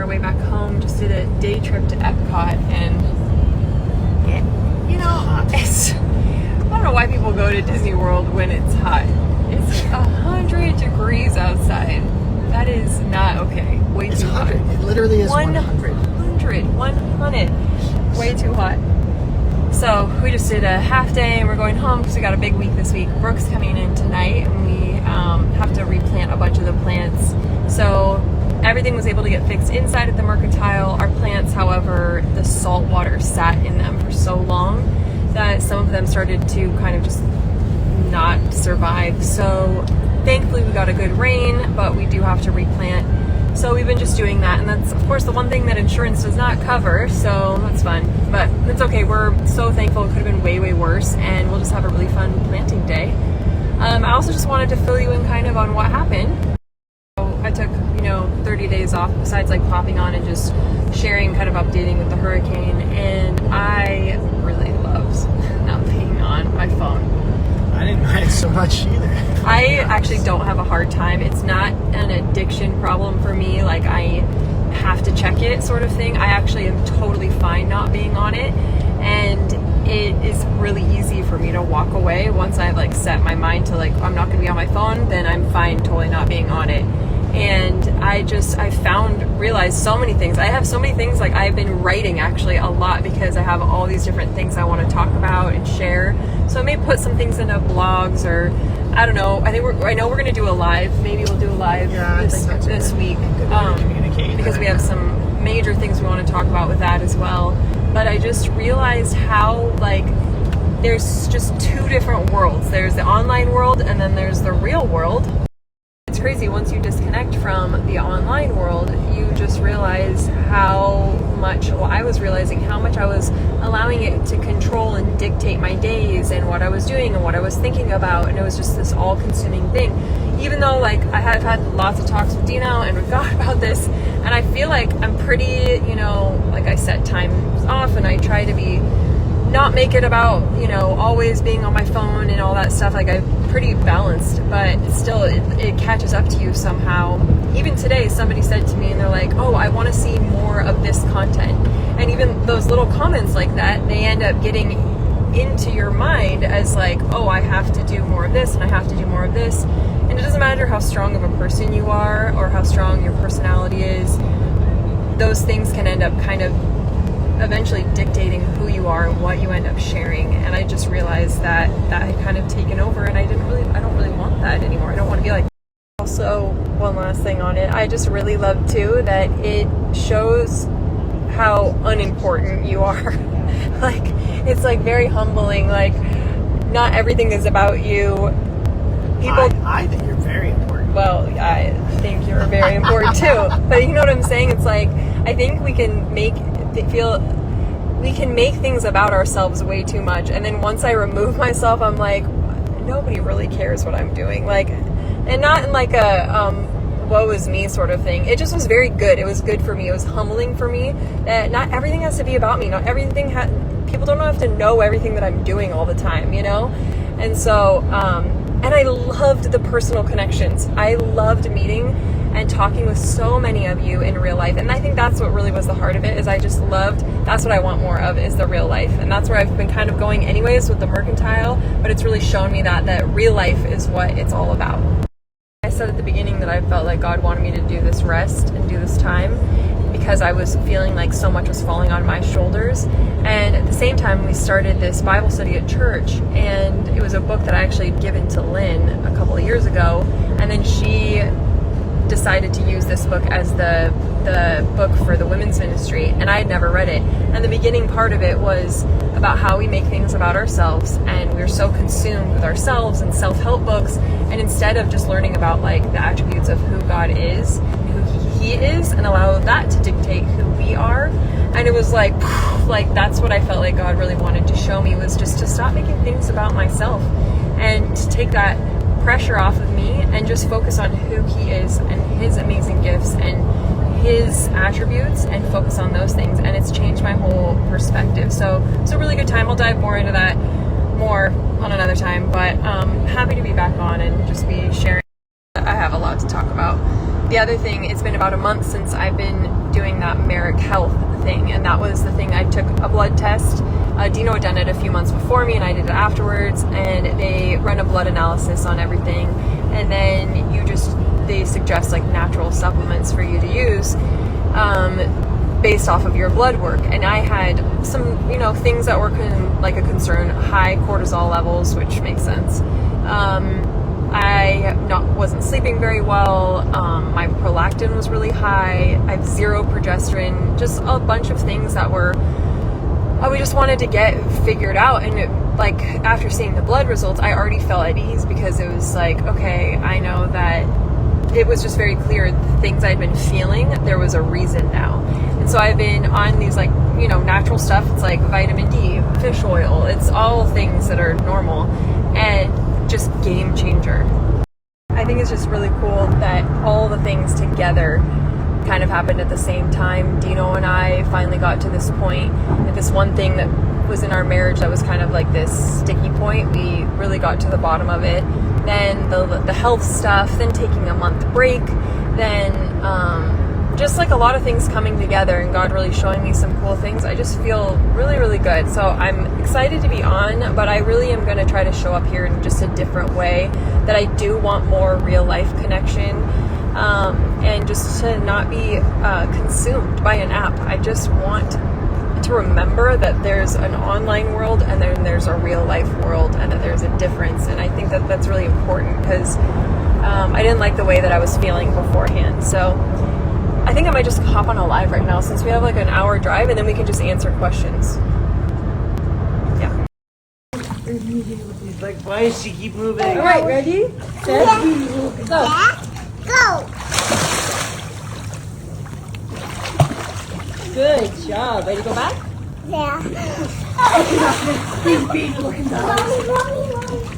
our way back home. Just did a day trip to Epcot, and it's I don't know why people go to Disney World when it's hot. It's 100 degrees outside. That is not okay. Way too hot. It literally is 100. 100. Way too hot. So we just did a half day, and we're going home because we got a big week this week. Brooke's coming in tonight, and we have to replant a bunch of the plants. So everything was able to get fixed inside at the Mercantile. Our plants, however, the salt water sat in them for so long that some of them started to kind of just not survive. So thankfully we got a good rain, but we do have to replant. So we've been just doing that, and that's of course the one thing that insurance does not cover, so that's fun. But it's okay, we're so thankful. It could have been way, way worse, and we'll just have a really fun planting day. I also just wanted to fill you in kind of on what happened. So I took 30 days off, besides like popping on and just sharing, kind of updating with the hurricane, and I really loved not being on my phone. I didn't mind it so much either. I actually don't have a hard time. It's not an addiction problem for me, like I have to check it sort of thing. I actually am totally fine not being on it, and it is really easy for me to walk away once I've like set my mind to like I'm not going to be on my phone. Then I'm fine totally not being on it. And I realized so many things. I have so many things, like I've been writing actually a lot because I have all these different things I want to talk about and share. So I may put some things into blogs, or I don't know. I know we're going to do a live. Maybe we'll do a live this week because we have some major things we want to talk about with that as well. But I just realized how like there's just two different worlds. There's the online world, and then there's the real world. It's crazy, once you disconnect from the online world, you just realize how much, I was realizing how much I was allowing it to control and dictate my days and what I was doing and what I was thinking about, and it was just this all-consuming thing. Even though like I have had lots of talks with Dino and with God about this, and I feel like I'm pretty, like I set times off, and I try to not make it about, always being on my phone and all that stuff. Like I'm pretty balanced, but still it catches up to you somehow. Even today, somebody said to me, and they're like, oh, I want to see more of this content. And even those little comments like that, they end up getting into your mind as like, oh, I have to do more of this, and I have to do more of this. And it doesn't matter how strong of a person you are or how strong your personality is, those things can end up kind of eventually dictating who you are and what you end up sharing. And I just realized that had kind of taken over, and I don't really want that anymore. I don't want to be like. Also, one last thing on it, I just really love too that it shows how unimportant you are. Like it's like very humbling. Like not everything is about you. I think you're very important. Well, I think you're very important too. But you know what I'm saying? It's like I think we can make things about ourselves way too much, and then once I remove myself, I'm like, nobody really cares what I'm doing. Like, and not in like a woe is me sort of thing. It just was very good. It was good for me. It was humbling for me that not everything has to be about me. Not everything people don't have to know everything that I'm doing all the time, And so and I loved the personal connections. I loved meeting and talking with so many of you in real life. And I think that's what really was the heart of it, is I just loved, that's what I want more of, is the real life. And that's where I've been kind of going anyways with the Mercantile, but it's really shown me that real life is what it's all about. I said at the beginning that I felt like God wanted me to do this rest and do this time because I was feeling like so much was falling on my shoulders. And at the same time, we started this Bible study at church, and it was a book that I actually had given to Lynn a couple of years ago, and then she decided to use this book as the book for the women's ministry, and I had never read it. And the beginning part of it was about how we make things about ourselves, and we're so consumed with ourselves and self-help books, and instead of just learning about like the attributes of who God is, who He is, and allow that to dictate who we are. And it was like that's what I felt like God really wanted to show me, was just to stop making things about myself and to take that pressure off of me and just focus on who He is and His amazing gifts and His attributes, and focus on those things. And it's changed my whole perspective. So it's a really good time. I'll dive more into that more on another time, but happy to be back on and just be sharing. I have a lot to talk about. the other thing, it's been about a month since I've been doing that Merrick Health thing, and that was the thing. I took a blood test. Dino had done it a few months before me, and I did it afterwards, and they run a blood analysis on everything, and then they suggest like natural supplements for you to use based off of your blood work. And I had some, things that were like a concern: high cortisol levels, which makes sense. I wasn't sleeping very well. My prolactin was really high. I have zero progesterone. Just a bunch of things that we just wanted to get figured out. And after seeing the blood results, I already felt at ease, because it was like, okay, I know that it was just very clear the things I'd been feeling, there was a reason now. And so I've been on these natural stuff. It's like vitamin D, fish oil. It's all things that are normal, and just game changer. I think it's just really cool that all the things together kind of happened at the same time. Dino and I finally got to this point, that this one thing that was in our marriage that was kind of like this sticky point, we really got to the bottom of it. Then the health stuff, then taking a month break, then just like a lot of things coming together, and God really showing me some cool things. I just feel really, really good. So I'm excited to be on, but I really am going to try to show up here in just a different way, that I do want more real life connection, and just to not be consumed by an app. I just want to remember that there's an online world, and then there's a real life world, and that there's a difference. And I think that that's really important, because I didn't like the way that I was feeling beforehand. So I think I might just hop on a live right now, since we have like an hour drive, and then we can just answer questions. Yeah. He's like, why does she keep moving? All right, ready? Set, go. Go! Good job. Ready to go back? Yeah. He's being looking down. Mommy, mommy, mommy.